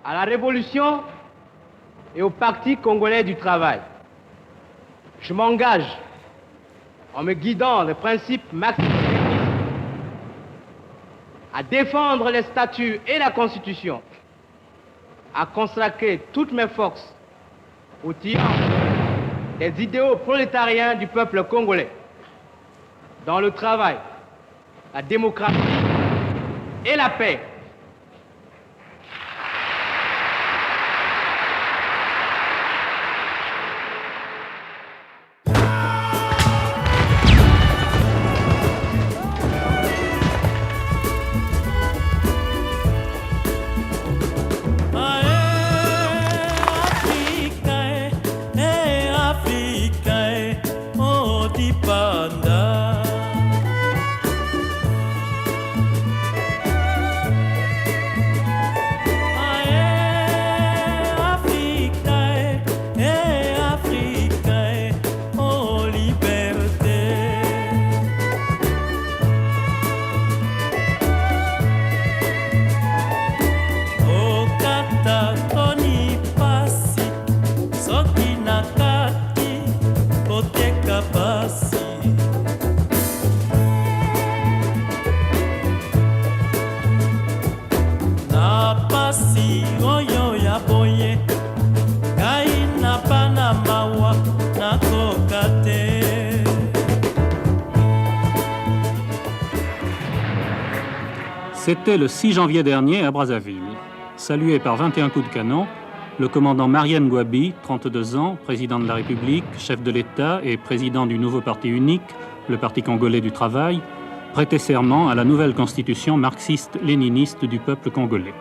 à la Révolution et au Parti congolais du travail. Je m'engage, en me guidant des principes marxistes, à défendre les statuts et la Constitution, à consacrer toutes mes forces au triomphe des idéaux prolétariens du peuple congolais, dans le travail, la démocratie et la paix. C'était le 6 janvier dernier à Brazzaville. Salué par 21 coups de canon, le commandant Mariam Gouabi, 32 ans, président de la République, chef de l'État et président du nouveau parti unique, le Parti congolais du travail, prêtait serment à la nouvelle constitution marxiste-léniniste du peuple congolais.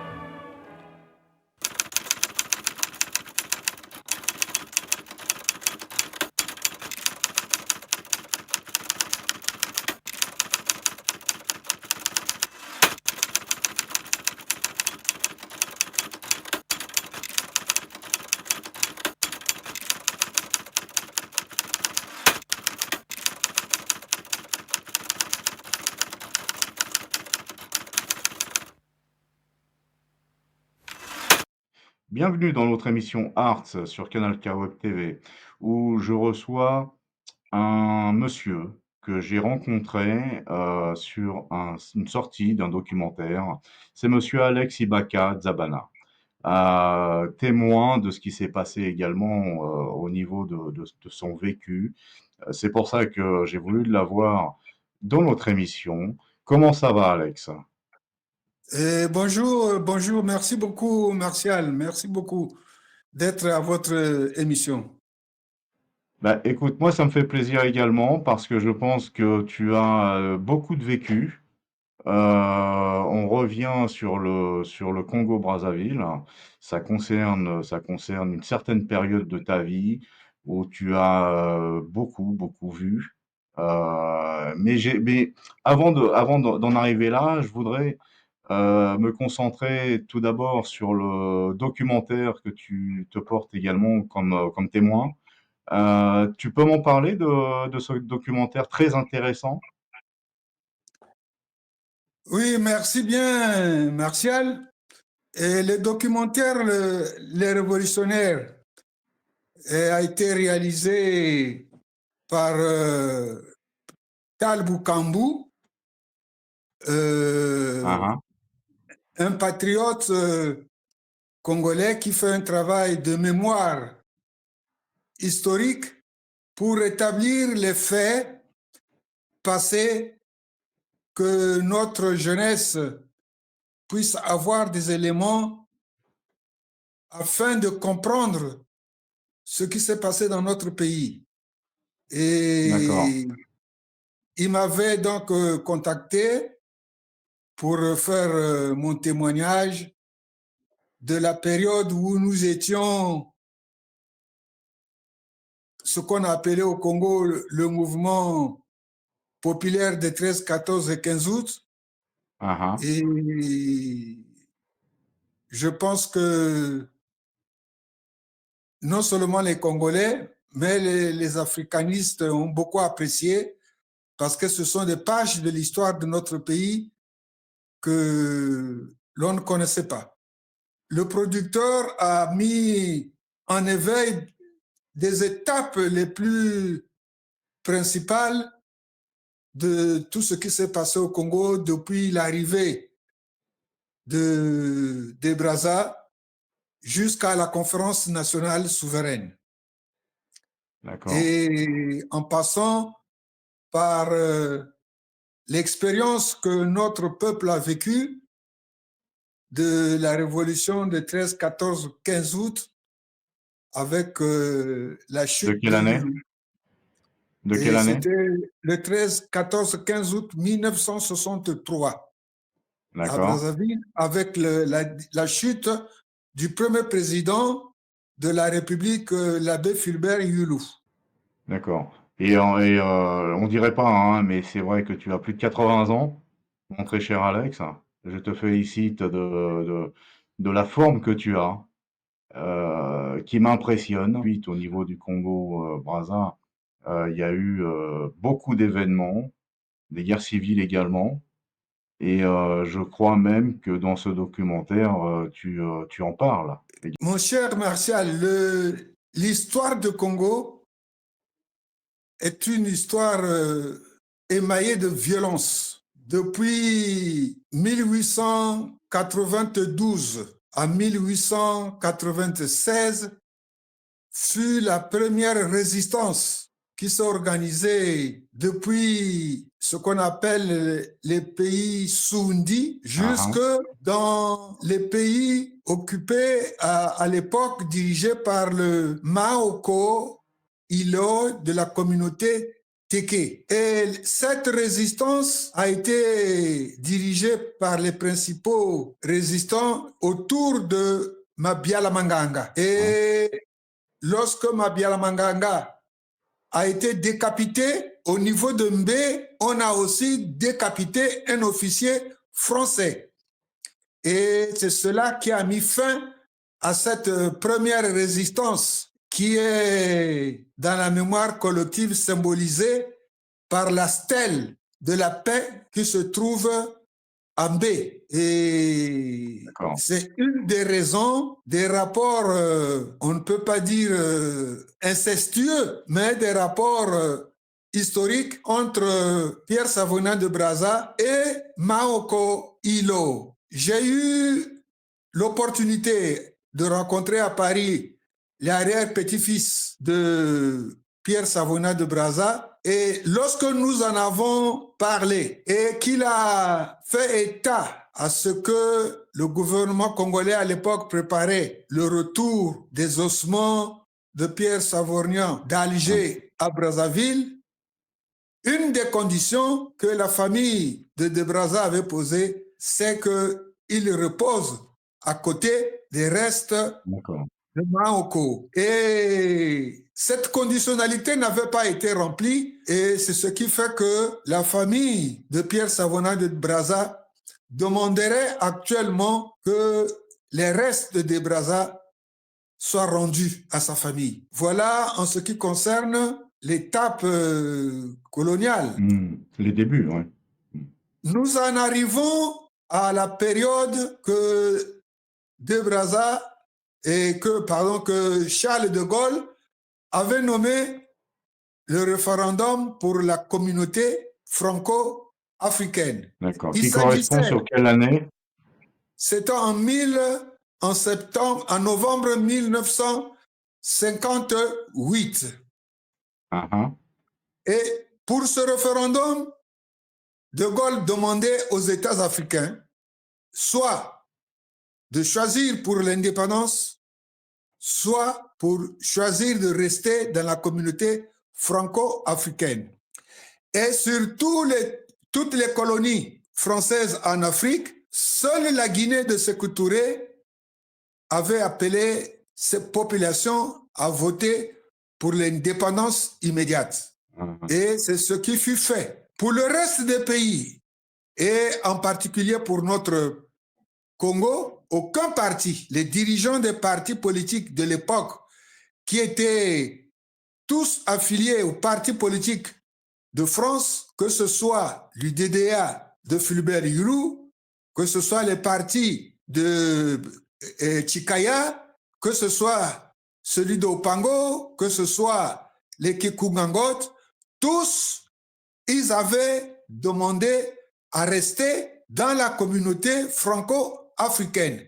Bienvenue dans notre émission Arts sur Canal K Web TV, où je reçois un monsieur que j'ai rencontré sur une sortie d'un documentaire. C'est monsieur Alex Ibaka Zabana, témoin de ce qui s'est passé également au niveau de son vécu. C'est pour ça que j'ai voulu l'avoir dans notre émission. Comment ça va, Alex? Bonjour, merci beaucoup, Martial, merci beaucoup d'être à votre émission. Bah, écoute, moi, ça me fait plaisir également parce que je pense que tu as beaucoup de vécu. On revient sur le Congo-Brazzaville. Ça concerne une certaine période de ta vie où tu as beaucoup vu. Mais d'en arriver là, je voudrais me concentrer tout d'abord sur le documentaire que tu te portes également comme témoin. Tu peux m'en parler de ce documentaire très intéressant? Oui, merci bien, Martial. Et le documentaire Les Révolutionnaires a été réalisé par Talbou Kambou, Ah, un patriote congolais qui fait un travail de mémoire historique pour établir les faits passés, que notre jeunesse puisse avoir des éléments afin de comprendre ce qui s'est passé dans notre pays. d'accord. Et il m'avait donc contacté pour faire mon témoignage de la période où nous étions ce qu'on a appelé au Congo le mouvement populaire des 13, 14 et 15 août. Ah, Et je pense que non seulement les Congolais, mais les africanistes ont beaucoup apprécié parce que ce sont des pages de l'histoire de notre pays que l'on ne connaissait pas. le producteur a mis en éveil des étapes les plus principales de tout ce qui s'est passé au Congo depuis l'arrivée des Brazza jusqu'à la conférence nationale souveraine. Et en passant par l'expérience que notre peuple a vécue de la révolution de 13, 14, 15 août avec la chute de quelle année? De quelle année? C'était le 13, 14, 15 août 1963 à Brazzaville avec la chute du premier président de la République, l'abbé Fulbert Yulu. D'accord. Et on dirait pas, hein, mais c'est vrai que tu as plus de 80 ans, mon très cher Alex. Je te félicite de la forme que tu as, qui m'impressionne. Ensuite, au niveau du Congo, Brazza, il y a eu beaucoup d'événements, des guerres civiles également. Et je crois même que dans ce documentaire, tu en parles. Mon cher Martial, l'histoire du Congo est une histoire émaillée de violence. Depuis 1892 à 1896 fut la première résistance qui s'est organisée depuis ce qu'on appelle les pays Sundi jusque dans les pays occupés à l'époque dirigés par le Maoko Ilo de la communauté Teke. Et cette résistance a été dirigée par les principaux résistants autour de Mabiala Manganga. Et lorsque Mabiala Manganga a été décapité, au niveau de Mbé, on a aussi décapité un officier français. Et c'est cela qui a mis fin à cette première résistance qui est dans la mémoire collective symbolisée par la stèle de la paix qui se trouve à Mbé. Et c'est une des raisons des rapports, on ne peut pas dire incestueux, mais des rapports historiques entre Pierre Savona de Brazza et Maoko Ilo. J'ai eu l'opportunité de rencontrer à Paris l'arrière-petit-fils de Pierre Savona de Brazza, et lorsque nous en avons parlé et qu'il a fait état à ce que le gouvernement congolais à l'époque préparait le retour des ossements de Pierre Savonian d'Alger à Brazzaville, une des conditions que la famille de Brazza avait posées, c'est qu'il repose à côté des restes de Maoko. Et cette conditionnalité n'avait pas été remplie, et c'est ce qui fait que la famille de Pierre Savona de Brazza demanderait actuellement que les restes de Brazza soient rendus à sa famille. Voilà en ce qui concerne l'étape coloniale. Les débuts, oui. Nous en arrivons à la période que de Brazza et que Charles de Gaulle avait nommé le référendum pour la communauté franco-africaine. D'accord. Qui correspond sur quelle année? C'était en novembre 1958. Et pour ce référendum, de Gaulle demandait aux États africains soit de choisir pour l'indépendance, soit pour choisir de rester dans la communauté franco-africaine. Et sur toutes les colonies françaises en Afrique, seule la Guinée de Sékou Touré avait appelé cette population à voter pour l'indépendance immédiate. Et c'est ce qui fut fait. Pour le reste des pays, et en particulier pour notre Congo, aucun parti, les dirigeants des partis politiques de l'époque, qui étaient tous affiliés aux partis politiques de France, que ce soit l'UDDA de Fulbert Yulu, que ce soit les partis de Chikaya, que ce soit celui d'Opango, que ce soit les Kikungangot, tous, ils avaient demandé à rester dans la communauté franco-africaine.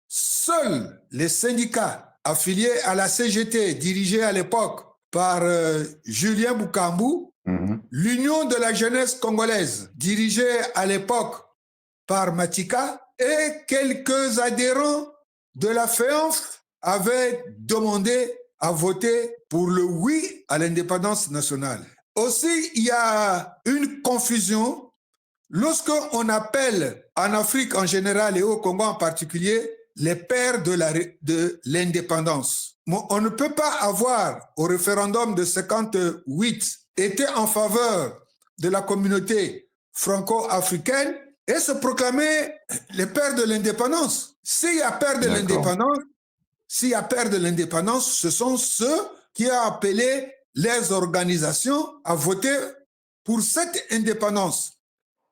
Seuls les syndicats affiliés à la CGT, dirigés à l'époque par Julien Boucambou, l'Union de la jeunesse congolaise, dirigée à l'époque par Matika, et quelques adhérents de la FEANF avaient demandé à voter pour le oui à l'indépendance nationale. Aussi, il y a une confusion lorsque on appelle en Afrique en général et au Congo en particulier les pères de l'indépendance. On ne peut pas avoir au référendum de 58 été en faveur de la communauté franco-africaine et se proclamer les pères de l'indépendance. S'il y a père de l'indépendance, ce sont ceux qui ont appelé les organisations à voter pour cette indépendance.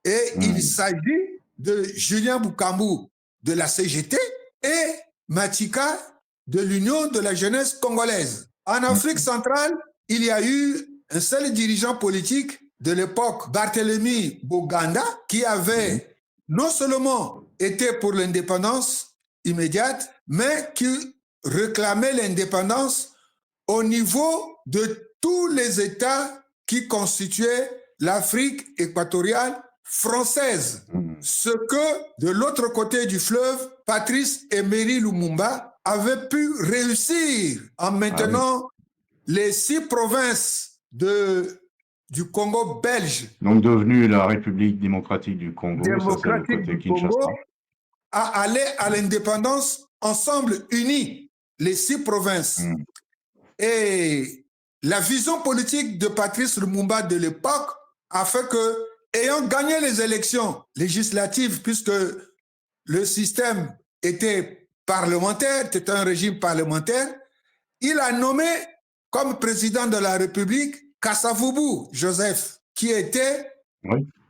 Et il s'agit de Julien Boucambou de la CGT et Matika de l'Union de la jeunesse congolaise. En Afrique centrale, il y a eu un seul dirigeant politique de l'époque, Barthélemy Boganda, qui avait non seulement été pour l'indépendance immédiate, mais qui réclamait l'indépendance au niveau de tous les États qui constituaient l'Afrique équatoriale française. Ce que, de l'autre côté du fleuve, Patrice Emery Lumumba avait pu réussir en maintenant les 6 provinces du Congo belge. Donc devenu la République démocratique du Congo, ça c'est le côté Kinshasa. À aller à l'indépendance ensemble unis, les 6 provinces. Et la vision politique de Patrice Lumumba de l'époque a fait que, ayant gagné les élections législatives, puisque le système était parlementaire, c'était un régime parlementaire, il a nommé comme président de la République Kasavubu Joseph, qui était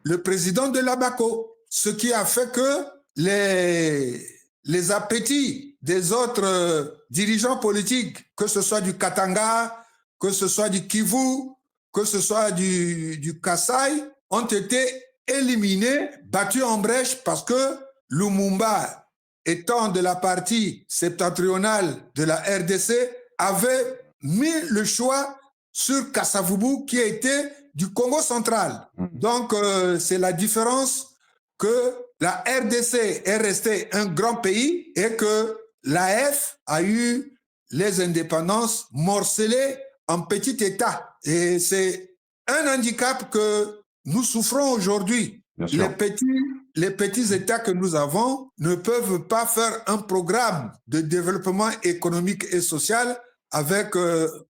le président de l'ABACO, ce qui a fait que les appétits des autres dirigeants politiques, que ce soit du Katanga, que ce soit du Kivu, que ce soit du Kasaï, ont été éliminés, battus en brèche parce que Lumumba, étant de la partie septentrionale de la RDC, avait mis le choix sur Kasavubu qui était du Congo central. Donc, c'est la différence que la RDC est restée un grand pays et que l'AF a eu les indépendances morcelées en petits États. Et c'est un handicap que nous souffrons aujourd'hui. Les petits États que nous avons ne peuvent pas faire un programme de développement économique et social avec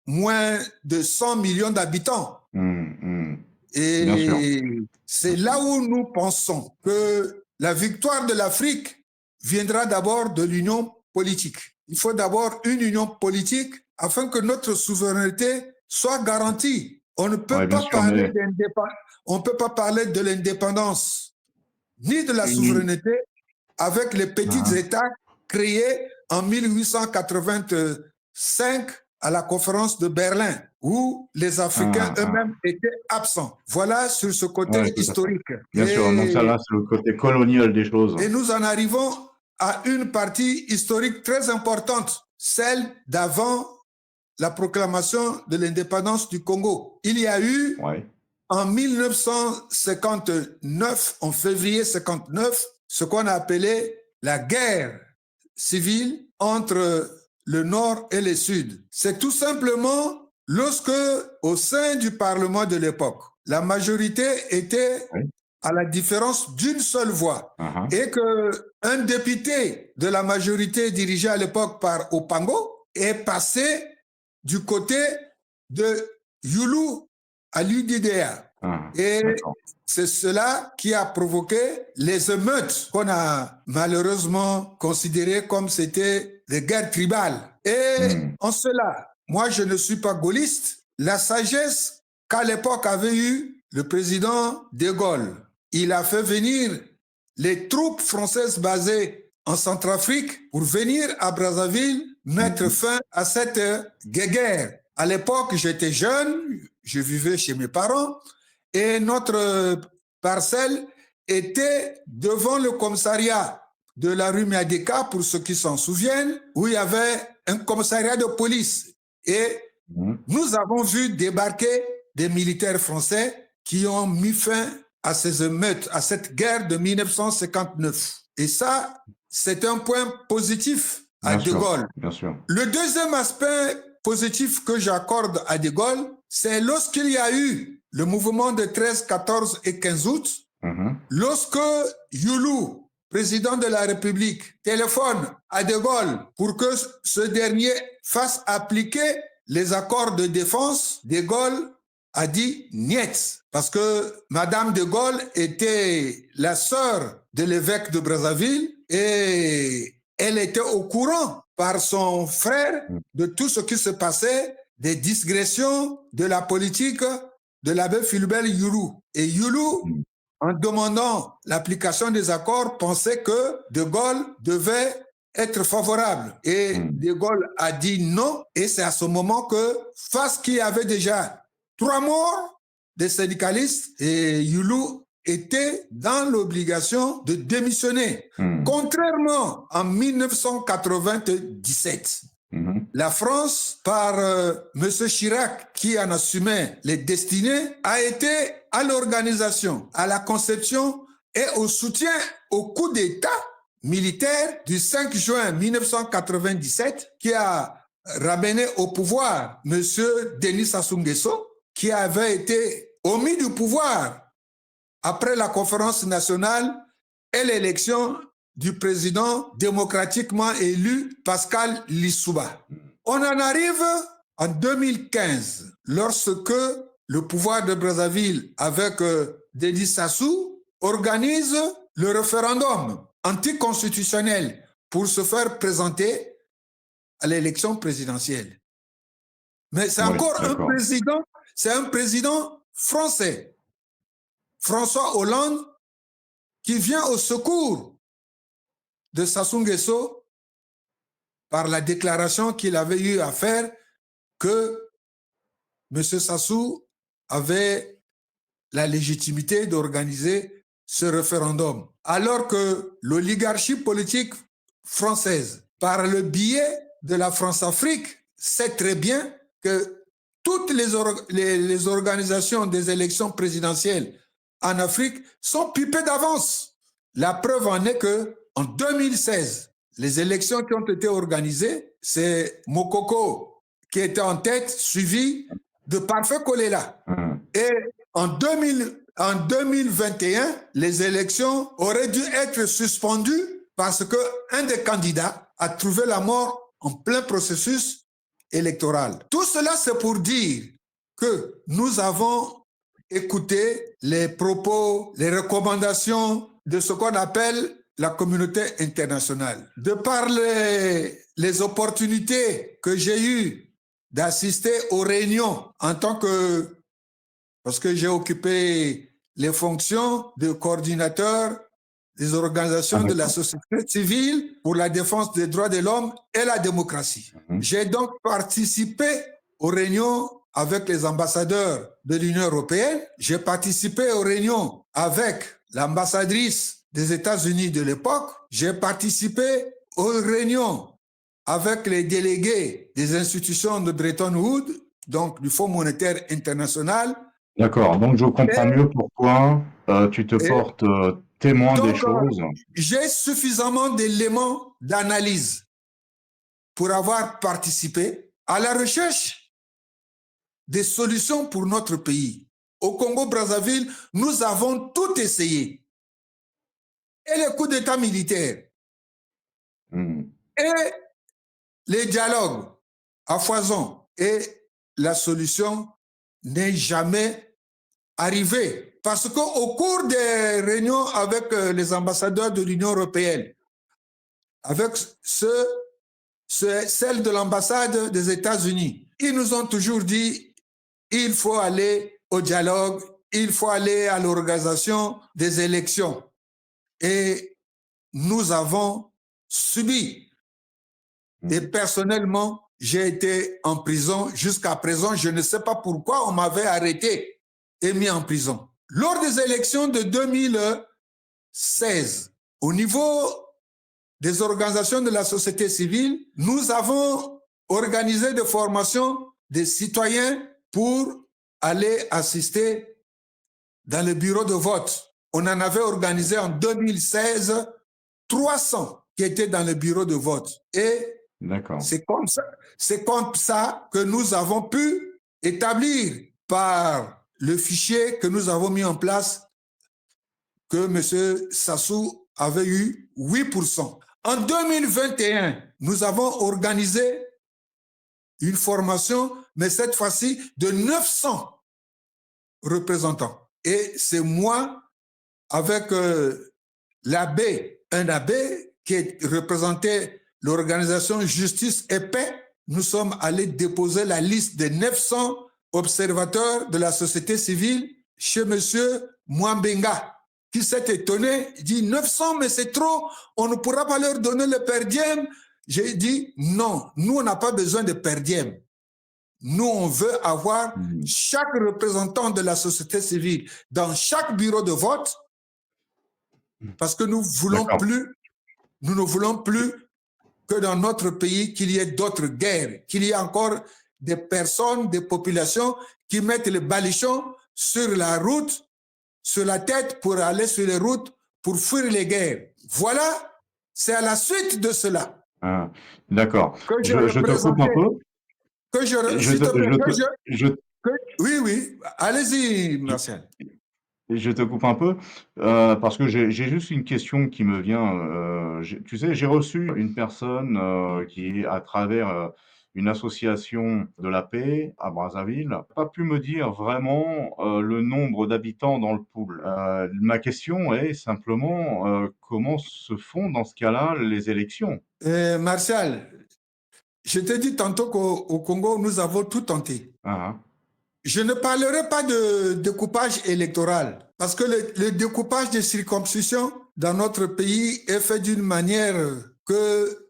moins de 100 millions d'habitants. Et c'est là où nous pensons que la victoire de l'Afrique viendra d'abord de l'union politique. Il faut d'abord une union politique afin que notre souveraineté soit garantie. On ne peut pas parler on ne peut pas parler de l'indépendance ni de la souveraineté avec les petits États créés en 1885 à la conférence de Berlin, où les Africains eux-mêmes étaient absents. Voilà sur ce côté historique. Bien sûr, donc ça là, c'est le côté colonial des choses. Et nous en arrivons à une partie historique très importante, celle d'avant la proclamation de l'indépendance du Congo. Il y a eu, en 1959, en février 59, ce qu'on a appelé la guerre civile entre le Nord et le Sud. C'est tout simplement lorsque, au sein du Parlement de l'époque, la majorité était à la différence d'une seule voix et qu'un député de la majorité dirigé à l'époque par Opango est passé du côté de Yulu à l'UDDR. Et c'est cela qui a provoqué les émeutes qu'on a malheureusement considérées comme c'était des guerres tribales. Et en cela, moi je ne suis pas gaulliste. La sagesse qu'à l'époque avait eu le président de Gaulle, il a fait venir les troupes françaises basées en Centrafrique pour venir à Brazzaville mettre fin à cette guéguerre. À l'époque, j'étais jeune, je vivais chez mes parents et notre parcelle était devant le commissariat de la rue Miadeka, pour ceux qui s'en souviennent, où il y avait un commissariat de police. Et nous avons vu débarquer des militaires français qui ont mis fin à ces émeutes, à cette guerre de 1959. Et ça, c'est un point positif à De Gaulle. Bien sûr. Le deuxième aspect positif que j'accorde à De Gaulle, c'est lorsqu'il y a eu le mouvement de 13, 14 et 15 août, lorsque Youlou, président de la République, téléphone à De Gaulle pour que ce dernier fasse appliquer les accords de défense, De Gaulle a dit niet, parce que Madame De Gaulle était la sœur de l'évêque de Brazzaville et elle était au courant par son frère de tout ce qui se passait, des digressions de la politique de l'abbé Philbert Youlou. Et Youlou, en demandant l'application des accords, pensait que De Gaulle devait être favorable. Et De Gaulle a dit non. Et c'est à ce moment que, face qu'il y avait déjà 3 morts des syndicalistes, et Youlou était dans l'obligation de démissionner. Contrairement en 1997, la France, par M. Chirac, qui en assumait les destinées, a été à l'organisation, à la conception et au soutien au coup d'État militaire du 5 juin 1997 qui a ramené au pouvoir M. Denis Sassou Nguesso, qui avait été omis du pouvoir après la conférence nationale et l'élection du président démocratiquement élu Pascal Lissouba. On en arrive en 2015, lorsque le pouvoir de Brazzaville, avec Denis Sassou, organise le référendum anticonstitutionnel pour se faire présenter à l'élection présidentielle. Mais c'est encore un président, c'est un président français, François Hollande, qui vient au secours de Sassou Nguesso par la déclaration qu'il avait eu à faire que M. Sassou avait la légitimité d'organiser ce référendum. Alors que l'oligarchie politique française, par le biais de la France-Afrique, sait très bien que toutes les organisations des élections présidentielles en Afrique sont pipées d'avance. La preuve en est que en 2016, les élections qui ont été organisées, c'est Mokoko qui était en tête, suivi de Parfait Kolela. Et en 2021, les élections auraient dû être suspendues parce qu'un des candidats a trouvé la mort en plein processus électoral. Tout cela, c'est pour dire que nous avons écouté les propos, les recommandations de ce qu'on appelle la communauté internationale. De par les opportunités que j'ai eues d'assister aux réunions en tant que, parce que j'ai occupé les fonctions de coordinateur des organisations de la société civile pour la défense des droits de l'homme et la démocratie. J'ai donc participé aux réunions avec les ambassadeurs de l'Union européenne. J'ai participé aux réunions avec l'ambassadrice des États-Unis de l'époque. J'ai participé aux réunions avec les délégués des institutions de Bretton Woods, donc du Fonds monétaire international. D'accord, donc je comprends mieux pourquoi tu te portes témoin des choses. J'ai suffisamment d'éléments d'analyse pour avoir participé à la recherche des solutions pour notre pays. Au Congo-Brazzaville, nous avons tout essayé. Et les coups d'État militaires, et les dialogues à foison, et la solution n'est jamais arrivée. Parce qu'au cours des réunions avec les ambassadeurs de l'Union européenne, avec celle de l'ambassade des États-Unis, ils nous ont toujours dit il faut aller au dialogue, il faut aller à l'organisation des élections. Et nous avons subi. Et personnellement, j'ai été en prison. Jusqu'à présent, je ne sais pas pourquoi on m'avait arrêté et mis en prison. Lors des élections de 2016, au niveau des organisations de la société civile, nous avons organisé des formations des citoyens pour aller assister dans le bureau de vote. On en avait organisé en 2016 300 qui étaient dans le bureau de vote. Et c'est comme ça que nous avons pu établir par le fichier que nous avons mis en place que M. Sassou avait eu 8%. En 2021, nous avons organisé une formation, mais cette fois-ci de 900 représentants. Et c'est moi, avec l'abbé, un abbé qui représentait l'organisation Justice et Paix, nous sommes allés déposer la liste des 900 observateurs de la société civile chez M. Mwambenga, qui s'est étonné, il dit 900, mais c'est trop, on ne pourra pas leur donner le per diem. J'ai dit non, nous on n'a pas besoin de per diem. Nous on veut avoir chaque représentant de la société civile dans chaque bureau de vote, parce que nous ne voulons plus que dans notre pays qu'il y ait d'autres guerres, qu'il y ait encore des personnes, des populations qui mettent le balichon sur la route, sur la tête pour aller sur les routes pour fuir les guerres. Voilà, c'est à la suite de cela. Ah, d'accord. Je te coupe un peu. Oui, allez-y, Martial. Je te coupe un peu parce que j'ai juste une question qui me vient. Tu sais, j'ai reçu une personne qui, à travers une association de la paix à Brazzaville, n'a pas pu me dire vraiment le nombre d'habitants dans le pool. Ma question est simplement comment se font dans ce cas-là les élections? Martial, je t'ai dit tantôt qu'au Congo, nous avons tout tenté. Je ne parlerai pas de découpage électoral, parce que le découpage des circonscriptions dans notre pays est fait d'une manière que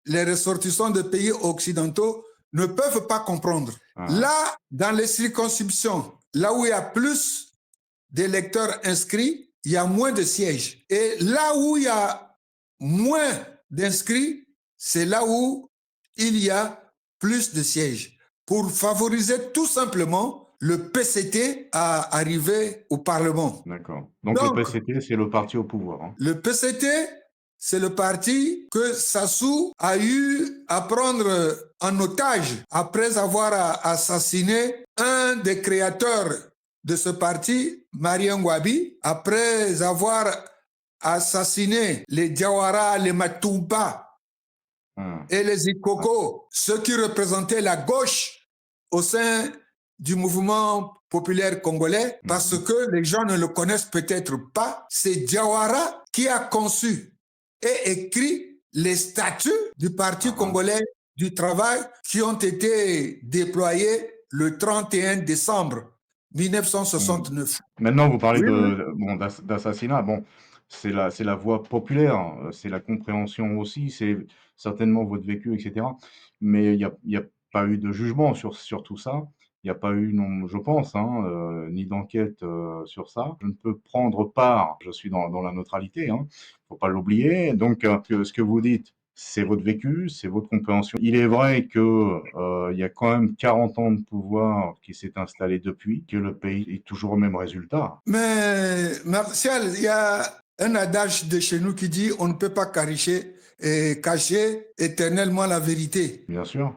les ressortissants de pays occidentaux ne peuvent pas comprendre. Là, dans les circonscriptions, là où il y a plus d'électeurs inscrits, il y a moins de sièges. Et là où il y a moins d'inscrits, c'est là où il y a plus de sièges, pour favoriser tout simplement le PCT à arriver au Parlement. D'accord. Donc le PCT, c'est le parti au pouvoir. Le PCT, c'est le parti que Sassou a eu à prendre en otage après avoir assassiné un des créateurs de ce parti, Marien Ngouabi, après avoir assassiné les Diawara, les Matumba et les Ikoko, ceux qui représentaient la gauche au sein du mouvement populaire congolais, parce que les gens ne le connaissent peut-être pas. C'est Diawara qui a conçu et écrit les statuts du Parti congolais du travail qui ont été déployés le 31 décembre 1969. Maintenant, vous parlez d'assassinat. Bon, c'est la voix populaire, c'est la compréhension aussi, c'est certainement votre vécu, etc. Mais il n'y a pas eu de jugement sur tout ça. Il n'y a pas eu, non, je pense, ni d'enquête sur ça. Je ne peux prendre part, je suis dans la neutralité, il ne faut pas l'oublier. Donc, ce que vous dites, c'est votre vécu, c'est votre compréhension. Il est vrai qu'il y a quand même 40 ans de pouvoir qui s'est installé depuis, que le pays est toujours au même résultat. Mais, Martial, il y a un adage de chez nous qui dit on ne peut pas cacher éternellement la vérité. Bien sûr.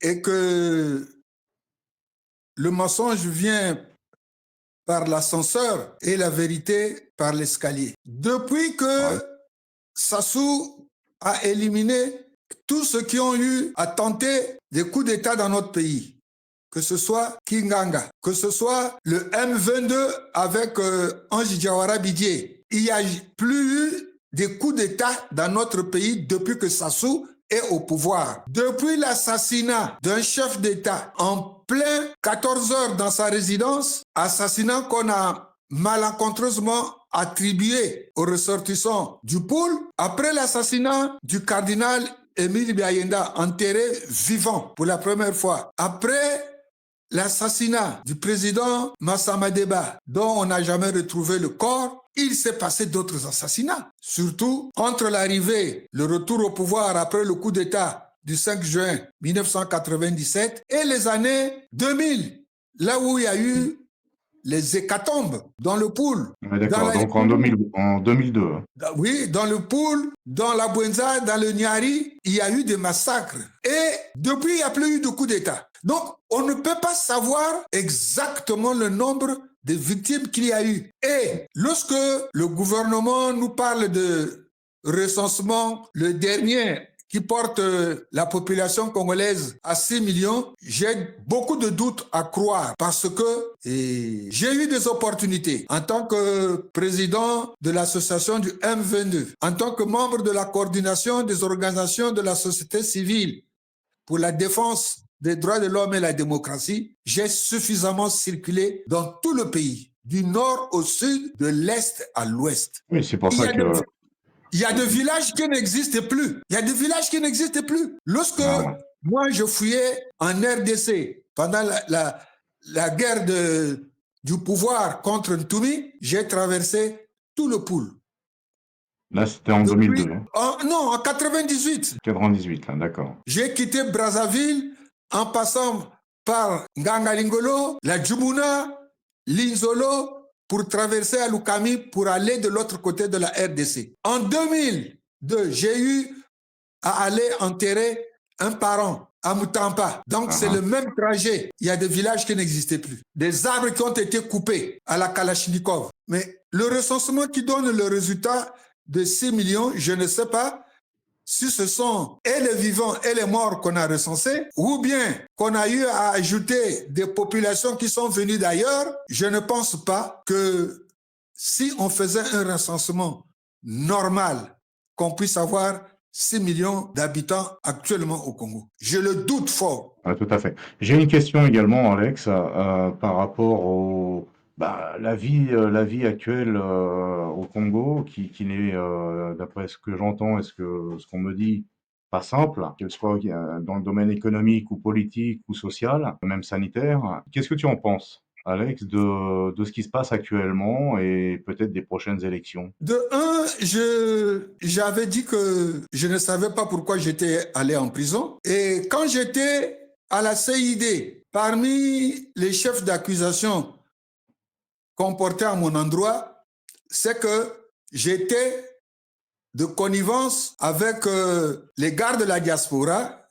Et que le mensonge vient par l'ascenseur et la vérité par l'escalier. Depuis que Sassou a éliminé tous ceux qui ont eu à tenter des coups d'État dans notre pays, que ce soit Kinganga, que ce soit le M22 avec Ange Diawara Bidier, il n'y a plus eu des coups d'État dans notre pays depuis que Sassou est au pouvoir. Depuis l'assassinat d'un chef d'État en plein 14 heures dans sa résidence, assassinat qu'on a malencontreusement attribué aux ressortissants du pôle après l'assassinat du cardinal Émile Biayenda, enterré vivant pour la première fois. Après l'assassinat du président Massama Deba, dont on n'a jamais retrouvé le corps, il s'est passé d'autres assassinats. Surtout entre l'arrivée, le retour au pouvoir après le coup d'État du 5 juin 1997 et les années 2000, là où il y a eu les hécatombes dans le Poul. Ouais, d'accord, donc en 2002. Oui, dans le Poul, dans la Bouenza, dans le Niari, il y a eu des massacres. Et depuis, il n'y a plus eu de coup d'État. Donc, on ne peut pas savoir exactement le nombre de victimes qu'il y a eu. Et lorsque le gouvernement nous parle de recensement, le dernier qui porte la population congolaise à 6 millions, j'ai beaucoup de doutes à croire parce que j'ai eu des opportunités en tant que président de l'association du M22, en tant que membre de la coordination des organisations de la société civile pour la défense des droits de l'homme et la démocratie, j'ai suffisamment circulé dans tout le pays, du nord au sud, de l'est à l'ouest. Oui, c'est pour ça que... Il y a des villages qui n'existent plus. Il y a des villages qui n'existent plus. Lorsque moi, je fouillais en RDC pendant la guerre du pouvoir contre Ntoumi, j'ai traversé tout le Poul. Là, c'était en 2002. Non, en 98. 98, là, d'accord. J'ai quitté Brazzaville en passant par Ngangalingolo, la Djumuna, Linzolo, pour traverser à Lukami pour aller de l'autre côté de la RDC. En 2002, j'ai eu à aller enterrer un parent à Mutampa. Donc, c'est le même trajet. Il y a des villages qui n'existaient plus. Des arbres qui ont été coupés à la Kalachnikov. Mais le recensement qui donne le résultat de 6 millions, je ne sais pas si ce sont et les vivants et les morts qu'on a recensés, ou bien qu'on a eu à ajouter des populations qui sont venues d'ailleurs. Je ne pense pas que si on faisait un recensement normal, qu'on puisse avoir 6 millions d'habitants actuellement au Congo. Je le doute fort. Ah, tout à fait. J'ai une question également, Alex, par rapport la vie actuelle au Congo, qui n'est, d'après ce que j'entends et ce qu'on me dit, pas simple, qu'elle soit dans le domaine économique ou politique ou social, même sanitaire. Qu'est-ce que tu en penses, Alex, de ce qui se passe actuellement et peut-être des prochaines élections? De un, j'avais dit que je ne savais pas pourquoi j'étais allé en prison. Et quand j'étais à la CID, parmi les chefs d'accusation qu'on portait à mon endroit, c'est que j'étais de connivence avec les gardes de la diaspora,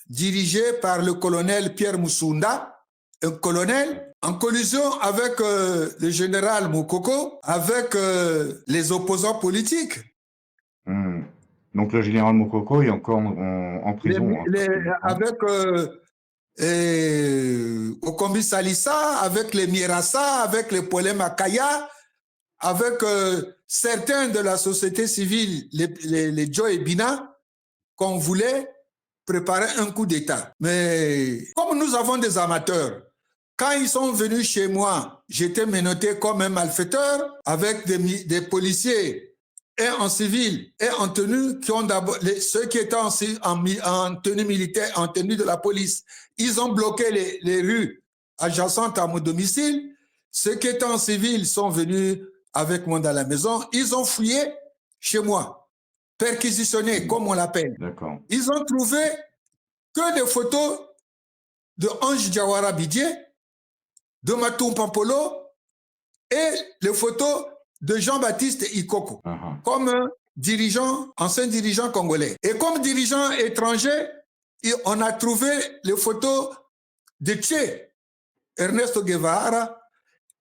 dirigés par le colonel Pierre Moussunda, un colonel, en collusion avec le général Moukoko, avec les opposants politiques. Donc le général Moukoko est encore en prison. Avec Okombi Salissa, avec les Mirassa, avec les Polé Makaya, avec certains de la société civile, les Joe et Bina, qu'on voulait préparer un coup d'État. Mais comme nous avons des amateurs, quand ils sont venus chez moi, j'étais menotté comme un malfaiteur avec des policiers et en civil et en tenue, qui ont d'abord ceux qui étaient en tenue militaire, en tenue de la police. Ils ont bloqué les rues adjacentes à mon domicile. Ceux qui étaient en civil sont venus avec moi dans la maison. Ils ont fouillé chez moi, perquisitionné, comme on l'appelle. Ils ont trouvé que des photos de Ange Diawara Bidie, de Matou Pampolo et les photos de Jean-Baptiste Ikoko, comme ancien dirigeant congolais. Et comme dirigeant étranger, on a trouvé les photos de Che, Ernesto Guevara,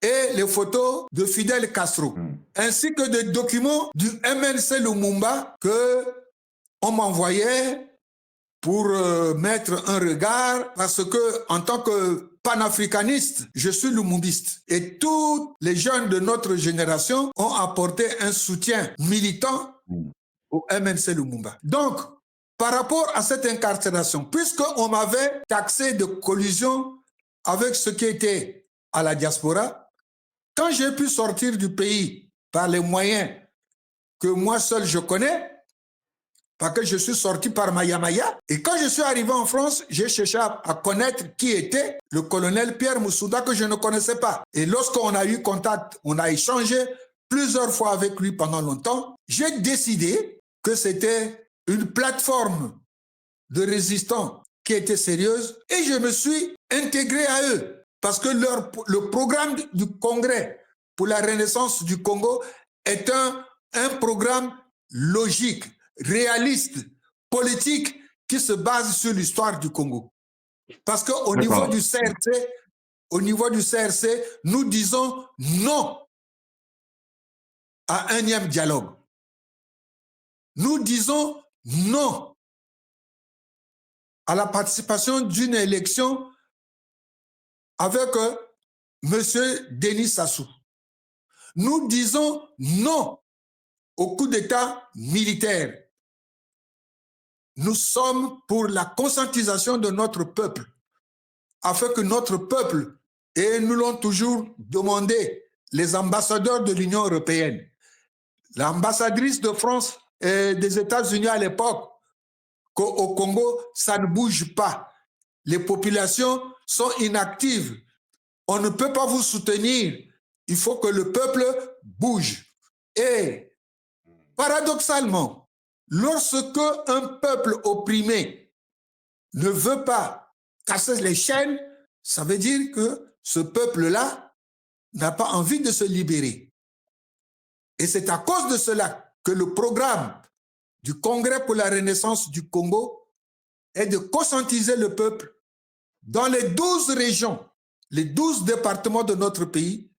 et les photos de Fidel Castro, ainsi que des documents du MLC Lumumba que on m'envoyait pour mettre un regard, parce que en tant que panafricaniste, je suis lumumbiste. Et tous les jeunes de notre génération ont apporté un soutien militant au MNC Lumumba. Donc, par rapport à cette incarcération, puisqu'on m'avait taxé de collusion avec ce qui était à la diaspora, quand j'ai pu sortir du pays par les moyens que moi seul je connais, parce que je suis sorti par Maya, et quand je suis arrivé en France, j'ai cherché à connaître qui était le colonel Pierre Moussouda que je ne connaissais pas. Et lorsqu'on a eu contact, on a échangé plusieurs fois avec lui pendant longtemps, j'ai décidé que c'était une plateforme de résistants qui était sérieuse et je me suis intégré à eux parce que le programme du Congrès pour la renaissance du Congo est un programme logique, réaliste, politique qui se base sur l'histoire du Congo. Parce qu'au niveau du CRC, nous disons non à un énième dialogue. Nous disons non à la participation d'une élection avec M. Denis Sassou. Nous disons non au coup d'État militaire. Nous sommes pour la conscientisation de notre peuple, afin que notre peuple, et nous l'ont toujours demandé, les ambassadeurs de l'Union européenne, l'ambassadrice de France et des États-Unis à l'époque, qu'au Congo, ça ne bouge pas. Les populations sont inactives. On ne peut pas vous soutenir. Il faut que le peuple bouge. Et paradoxalement, lorsque un peuple opprimé ne veut pas casser les chaînes, ça veut dire que ce peuple-là n'a pas envie de se libérer. Et c'est à cause de cela que le programme du Congrès pour la Renaissance du Congo est de conscientiser le peuple dans les 12 régions, les 12 départements de notre pays,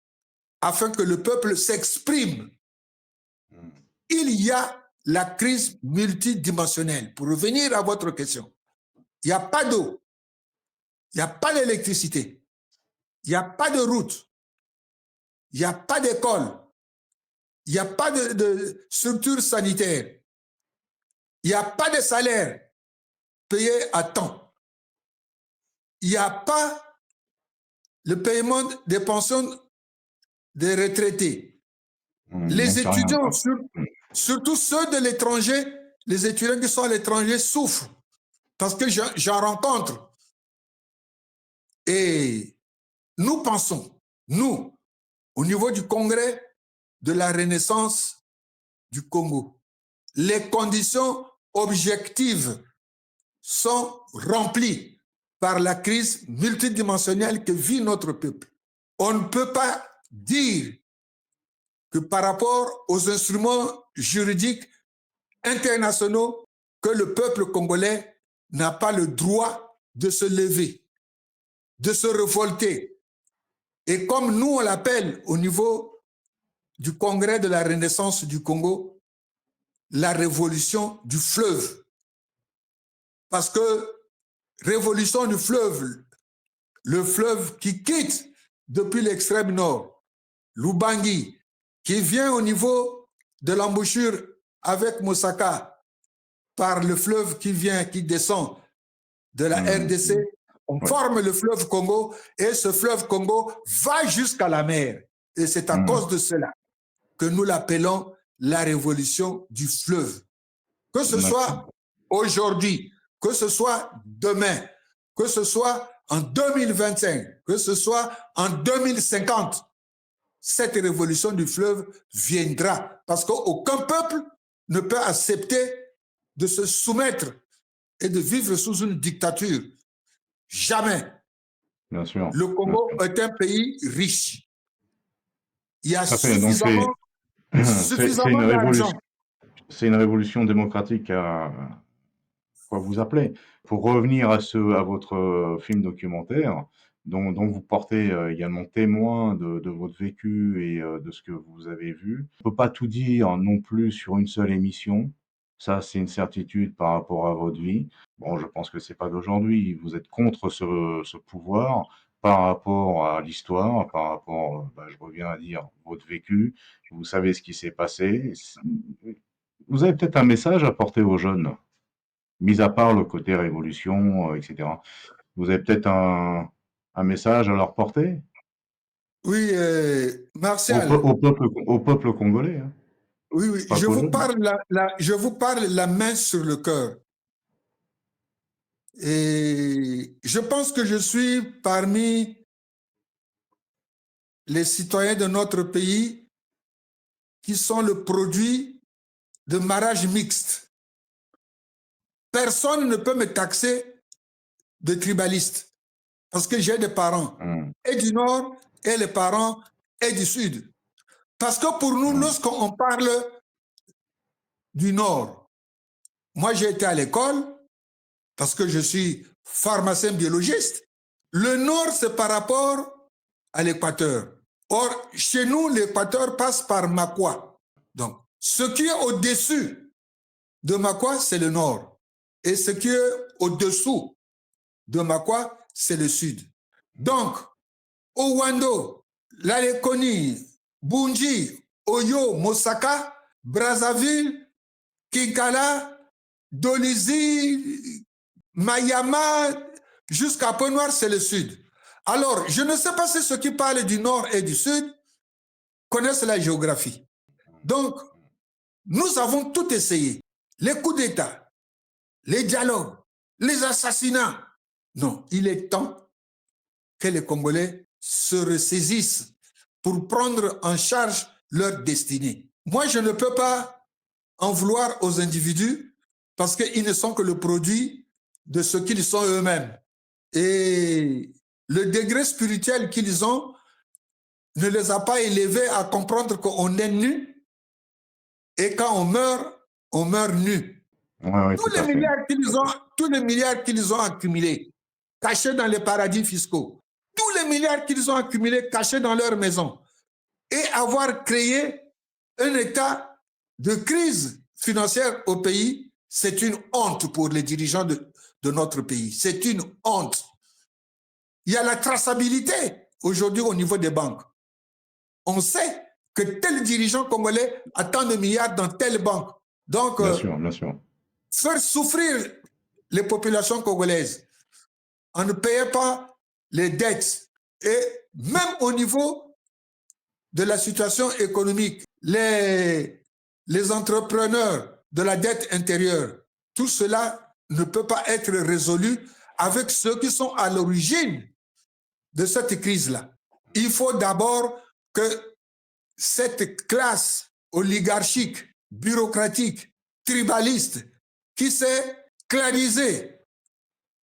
afin que le peuple s'exprime. Il y a la crise multidimensionnelle. Pour revenir à votre question, il n'y a pas d'eau, il n'y a pas d'électricité, il n'y a pas de route, il n'y a pas d'école, il n'y a pas de structure sanitaire, il n'y a pas de salaire payé à temps, il n'y a pas le paiement des pensions des retraités. Les étudiants, surtout ceux de l'étranger, les étudiants qui sont à l'étranger souffrent parce que j'en rencontre. Et nous pensons, nous, au niveau du Congrès de la Renaissance du Congo, les conditions objectives sont remplies par la crise multidimensionnelle que vit notre peuple. On ne peut pas dire que par rapport aux instruments juridiques internationaux, que le peuple congolais n'a pas le droit de se lever, de se révolter. Et comme nous, on l'appelle au niveau du Congrès de la Renaissance du Congo, la révolution du fleuve. Parce que révolution du fleuve, le fleuve qui quitte depuis l'extrême nord, l'Ubangi, qui vient au niveau de l'embouchure avec Mosaka, par le fleuve qui descend de la RDC, on forme le fleuve Congo et ce fleuve Congo va jusqu'à la mer. Et c'est à cause de cela que nous l'appelons la révolution du fleuve. Que ce soit aujourd'hui, que ce soit demain, que ce soit en 2025, que ce soit en 2050, cette révolution du fleuve viendra parce qu'aucun peuple ne peut accepter de se soumettre et de vivre sous une dictature. Jamais. Bien sûr. Le Congo est un pays riche. Il y a suffisamment d'argent. C'est une révolution démocratique à quoi vous appelez. Pour revenir à votre film documentaire, dont vous portez également témoin de votre vécu et de ce que vous avez vu. On ne peut pas tout dire non plus sur une seule émission. Ça, c'est une certitude par rapport à votre vie. Bon, je pense que c'est pas d'aujourd'hui. Vous êtes contre ce pouvoir par rapport à l'histoire, par rapport, je reviens à dire, votre vécu. Vous savez ce qui s'est passé. Vous avez peut-être un message à porter aux jeunes, mis à part le côté révolution, etc. Vous avez peut-être un message à leur porter? Oui, Martial. Au peuple congolais, hein. Oui, oui, Pas qu'aux jeunes. je vous parle la main sur le cœur. Et je pense que je suis parmi les citoyens de notre pays qui sont le produit de mariage mixte. Personne ne peut me taxer de tribaliste parce que j'ai des parents et du Nord et les parents et du Sud. Parce que pour nous, lorsqu'on parle du Nord, moi j'ai été à l'école parce que je suis pharmacien biologiste. Le Nord, c'est par rapport à l'Équateur. Or, chez nous, l'Équateur passe par Makwa. Donc, ce qui est au-dessus de Makwa, c'est le Nord. Et ce qui est au-dessous de Makwa, c'est le Sud. Donc, Owando, Lalekoni, Bunji, Oyo, Mosaka, Brazzaville, Kinkala, Dolisie, Mayama, jusqu'à Pointe-Noire, c'est le Sud. Alors, je ne sais pas si ceux qui parlent du Nord et du Sud connaissent la géographie. Donc, nous avons tout essayé. Les coups d'État, les dialogues, les assassinats. Non, il est temps que les Congolais se ressaisissent pour prendre en charge leur destinée. Moi, je ne peux pas en vouloir aux individus parce qu'ils ne sont que le produit de ce qu'ils sont eux-mêmes. Et le degré spirituel qu'ils ont ne les a pas élevés à comprendre qu'on est nu et quand on meurt nu. Ouais, Tous les milliards qu'ils ont accumulés, cachés dans les paradis fiscaux, tous les milliards qu'ils ont accumulés, cachés dans leurs maisons, et avoir créé un état de crise financière au pays, c'est une honte pour les dirigeants de notre pays. C'est une honte. Il y a la traçabilité aujourd'hui au niveau des banques. On sait que tel dirigeant congolais a tant de milliards dans telle banque. Donc, bien sûr. Faire souffrir les populations congolaises en ne payant pas les dettes et même au niveau de la situation économique, les entrepreneurs de la dette intérieure, tout cela ne peut pas être résolu avec ceux qui sont à l'origine de cette crise-là. Il faut d'abord que cette classe oligarchique, bureaucratique, tribaliste, qui s'est clarisée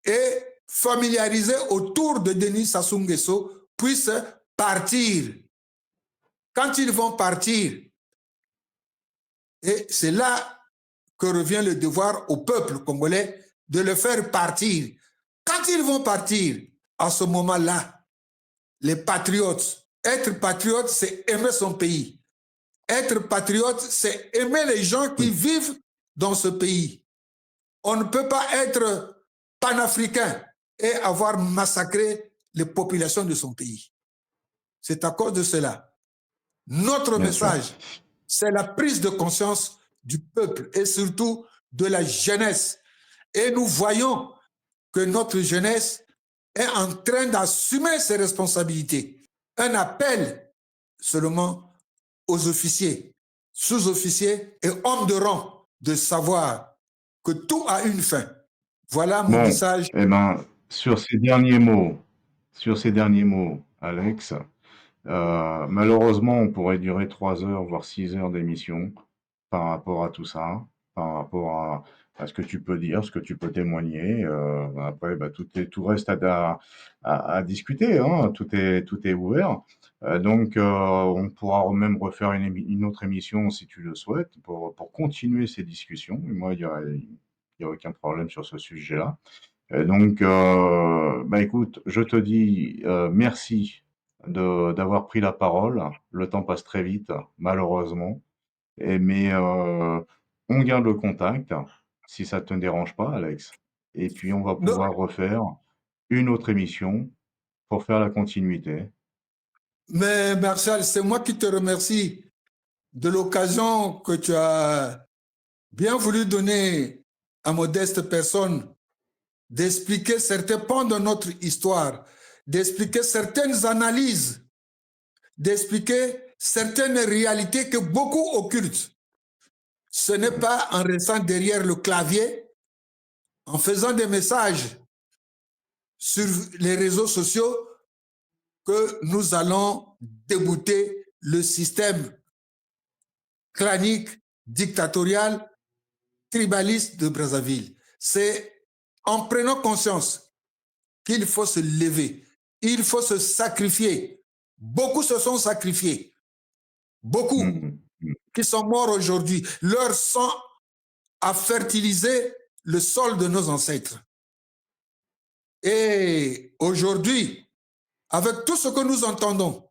et familiarisée autour de Denis Sassou Nguesso puisse partir. Quand ils vont partir, et c'est là que revient le devoir au peuple congolais de le faire partir. Quand ils vont partir, à ce moment-là, les patriotes, être patriote, c'est aimer son pays. Être patriote, c'est aimer les gens qui vivent dans ce pays. On ne peut pas être panafricain et avoir massacré les populations de son pays. C'est à cause de cela. Notre message, c'est la prise de conscience du peuple et surtout de la jeunesse. Et nous voyons que notre jeunesse est en train d'assumer ses responsabilités. Un appel seulement aux officiers, sous-officiers et hommes de rang de savoir que tout a une fin. Voilà mon message. Eh ben, sur ces derniers mots, Alex, malheureusement, on pourrait durer 3 heures, voire 6 heures d'émission par rapport à tout ça, par rapport à ce que tu peux dire, ce que tu peux témoigner. Après, bah, tout reste à discuter, hein, tout est ouvert. Donc, on pourra même refaire une autre émission si tu le souhaites pour continuer ces discussions. Et moi, il y a aucun problème sur ce sujet-là. Donc, bah écoute, je te dis merci d'avoir pris la parole. Le temps passe très vite, malheureusement. Mais on garde le contact, si ça te dérange pas, Alex. Et puis, on va pouvoir refaire une autre émission pour faire la continuité. Mais Martial, c'est moi qui te remercie de l'occasion que tu as bien voulu donner à modeste personne d'expliquer certains pans de notre histoire, d'expliquer certaines analyses d'expliquer certaines réalités que beaucoup occultent. Ce n'est pas en restant derrière le clavier, en faisant des messages sur les réseaux sociaux que nous allons débouter le système clanique, dictatorial, tribaliste de Brazzaville. C'est en prenant conscience qu'il faut se lever, il faut se sacrifier. Beaucoup se sont sacrifiés. Beaucoup qui sont morts aujourd'hui. Leur sang a fertilisé le sol de nos ancêtres. Et aujourd'hui, avec tout ce que nous entendons,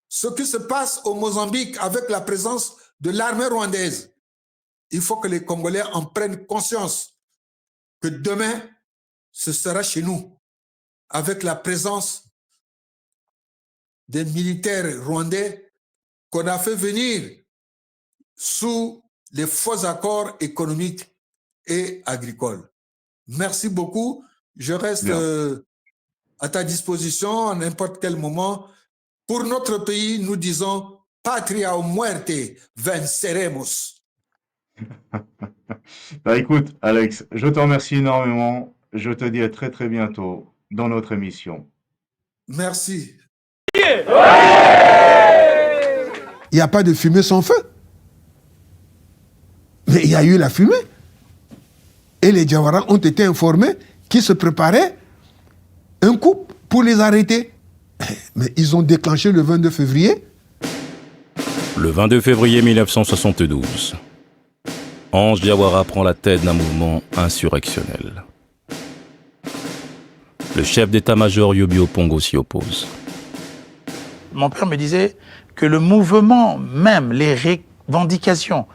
ce qui se passe au Mozambique avec la présence de l'armée rwandaise, il faut que les Congolais en prennent conscience que demain, ce sera chez nous, avec la présence des militaires rwandais qu'on a fait venir sous les faux accords économiques et agricoles. Merci beaucoup. Je reste à ta disposition à n'importe quel moment. Pour notre pays, nous disons Patria o muerte, venceremos. Bah écoute, Alex, je te remercie énormément. Je te dis à très très bientôt dans notre émission. Merci. Il n'y a pas de fumée sans feu. Mais il y a eu la fumée. Et les Diawara ont été informés qu'ils se préparaient un coup pour les arrêter. Mais ils ont déclenché le 22 février. Le 22 février 1972, Ange Diawara prend la tête d'un mouvement insurrectionnel. Le chef d'état-major Yobi Opongo s'y oppose. Mon père me disait que le mouvement, même les revendications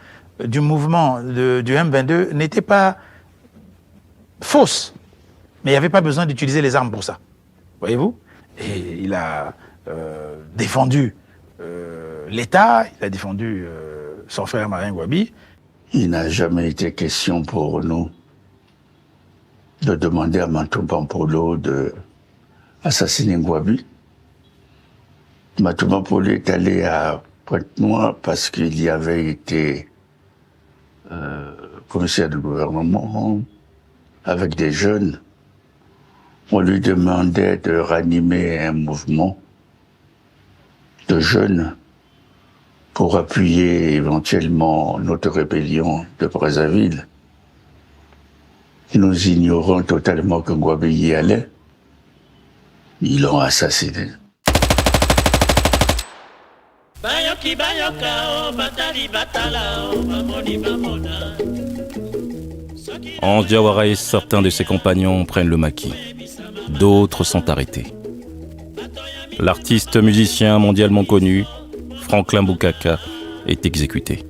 du mouvement du M22 n'étaient pas fausses. Mais il n'y avait pas besoin d'utiliser les armes pour ça. Voyez-vous? Et il a défendu l'État, il a défendu son frère Marien Gwabi. Il n'a jamais été question pour nous de demander à Matou Pampolo d'assassiner Gwabi. Matou Pampolo est allé à Pointe-Noire parce qu'il y avait été commissaire de gouvernement avec des jeunes. On lui demandait de ranimer un mouvement de jeunes pour appuyer éventuellement notre rébellion de Brazzaville. Nous ignorons totalement que Gwabi y allait. Ils l'ont assassiné. Ange Diawara et certains de ses compagnons prennent le maquis. D'autres sont arrêtés. L'artiste musicien mondialement connu, Franklin Bukaka, est exécuté.